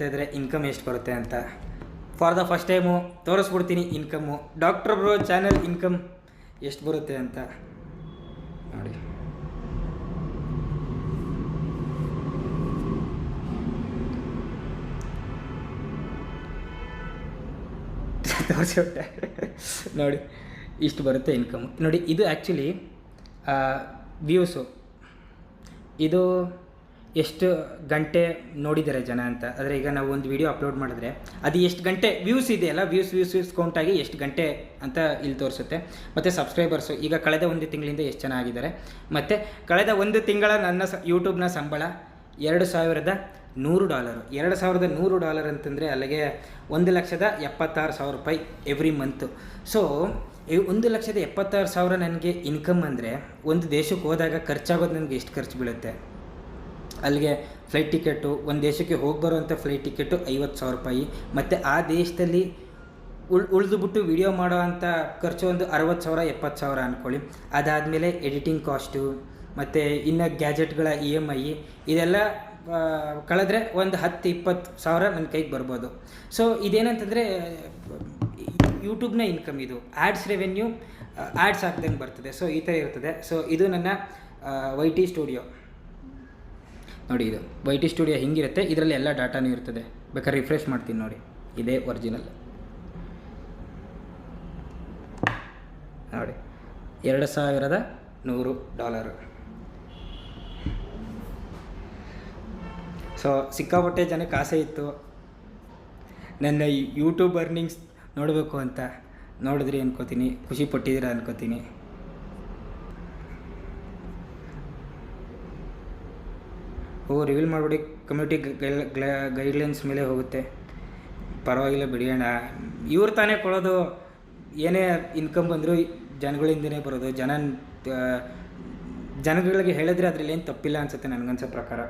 ಇದ್ರೆ ಇನ್ಕಮ್ ಎಷ್ಟು ಬರುತ್ತೆ ಅಂತ ಫಾರ್ ದ ಫಸ್ಟ್ ಟೈಮು ತೋರಿಸ್ಬಿಡ್ತೀನಿ income. Doctor bro channel income ಎಷ್ಟು ಬರುತ್ತೆ ಅಂತ ನೋಡಿ. ತೋರಿಸ್ಬಿಟ್ಟೆ ನೋಡಿ, ಇಷ್ಟು ಬರುತ್ತೆ ಇನ್ಕಮ್ ನೋಡಿ. ಇದು ಆ್ಯಕ್ಚುಲಿ ವ್ಯೂಸು, ಇದು ಎಷ್ಟು ಗಂಟೆ ನೋಡಿದ್ದಾರೆ ಜನ ಅಂತ. ಆದರೆ ಈಗ ನಾವು ಒಂದು ವಿಡಿಯೋ ಅಪ್ಲೋಡ್ ಮಾಡಿದ್ರೆ ಅದು ಎಷ್ಟು ಗಂಟೆ ವ್ಯೂಸ್ ಇದೆಯಲ್ಲ, ವ್ಯೂಸ್ ಕೌಂಟಾಗಿ ಎಷ್ಟು ಗಂಟೆ ಅಂತ ಇಲ್ಲಿ ತೋರಿಸುತ್ತೆ. ಮತ್ತು ಸಬ್ಸ್ಕ್ರೈಬರ್ಸು ಈಗ ಕಳೆದ ಒಂದು ತಿಂಗಳಿಂದ ಎಷ್ಟು ಜನ ಆಗಿದ್ದಾರೆ. ಮತ್ತು ಕಳೆದ ಒಂದು ತಿಂಗಳ ನನ್ನ ಯೂಟ್ಯೂಬ್ನ ಸಂಬಳ $2,100. $2,100 ಅಂತಂದರೆ ಅಲ್ಲಿಗೆ $1,76,000 ಎವ್ರಿ ಮಂತು. ಸೊ $1,76,000 ನನಗೆ ಇನ್ಕಮ್ ಅಂದರೆ ಒಂದು ದೇಶಕ್ಕೆ ಹೋದಾಗ ಖರ್ಚಾಗೋದು ನನಗೆ ಎಷ್ಟು ಖರ್ಚು ಬೀಳುತ್ತೆ. ಅಲ್ಲಿಗೆ ಫ್ಲೈಟ್ ಟಿಕೆಟು, ಒಂದು ದೇಶಕ್ಕೆ ಹೋಗಿ ಬರುವಂಥ ಫ್ಲೈಟ್ ಟಿಕೆಟು $50,000. ಮತ್ತು ಆ ದೇಶದಲ್ಲಿ ಉಳಿದುಬಿಟ್ಟು ವಿಡಿಯೋ ಮಾಡೋ ಅಂಥ ಖರ್ಚು ಒಂದು $60,000 $70,000 ಅಂದ್ಕೊಳ್ಳಿ. ಅದಾದಮೇಲೆ ಎಡಿಟಿಂಗ್ ಕಾಸ್ಟು ಮತ್ತು ಇನ್ನು ಗ್ಯಾಜೆಟ್ಗಳ EMI ಇದೆಲ್ಲ ಕಳೆದ್ರೆ ಒಂದು $10,000-20,000 ನನ್ನ ಕೈಗೆ ಬರ್ಬೋದು. ಸೊ ಇದೇನಂತಂದರೆ ಯೂಟ್ಯೂಬ್ನ ಇನ್ಕಮ್. ಇದು ಆ್ಯಡ್ಸ್ ರೆವೆನ್ಯೂ, ಆ್ಯಡ್ಸ್ ಹಾಕ್ದಂಗೆ ಬರ್ತದೆ. ಸೊ ಈ ಥರ ಇರ್ತದೆ. ಸೊ ಇದು ನನ್ನ YT ಸ್ಟುಡಿಯೋ ನೋಡಿ. ಇದು YT ಸ್ಟುಡಿಯೋ ಹಿಂಗಿರುತ್ತೆ. ಇದರಲ್ಲಿ ಎಲ್ಲ ಡಾಟಾನೂ ಇರ್ತದೆ. ಬೇಕಾದ್ರೆ ರಿಫ್ರೆಶ್ ಮಾಡ್ತೀನಿ ನೋಡಿ, ಇದೇ ಒರಿಜಿನಲ್ ನೋಡಿ. $2,100. ಸೊ ಸಿಕ್ಕಾಪಟ್ಟೆ ಜನಕ್ಕೆ ಆಸೆ ಇತ್ತು ನನ್ನ ಯೂಟ್ಯೂಬ್ ಅರ್ನಿಂಗ್ಸ್ ನೋಡಬೇಕು ಅಂತ. ನೋಡಿದ್ರಿ ಅನ್ಕೋತೀನಿ, ಖುಷಿ ಪಟ್ಟಿದ್ದೀರಾ ಅನ್ಕೋತೀನಿ. ರಿವೀಲ್ ಮಾಡಿಬಿಡಿ, ಕಮ್ಯುನಿಟಿ ಗೈಡ್ಲೈನ್ಸ್ ಮೇಲೆ ಹೋಗುತ್ತೆ. ಪರವಾಗಿಲ್ಲ ಬಿಡಿಯೋಣ, ಇವ್ರು ತಾನೇ ಕೊಡೋದು. ಏನೇ ಇನ್ಕಮ್ ಬಂದರೂ ಜನಗಳಿಂದನೇ ಬರೋದು. ಜನಗಳಿಗೆ ಹೇಳಿದ್ರೆ ಅದರಲ್ಲಿ ಏನು ತಪ್ಪಿಲ್ಲ ಅನಿಸುತ್ತೆ ನನಗನ್ಸೋ ಪ್ರಕಾರ.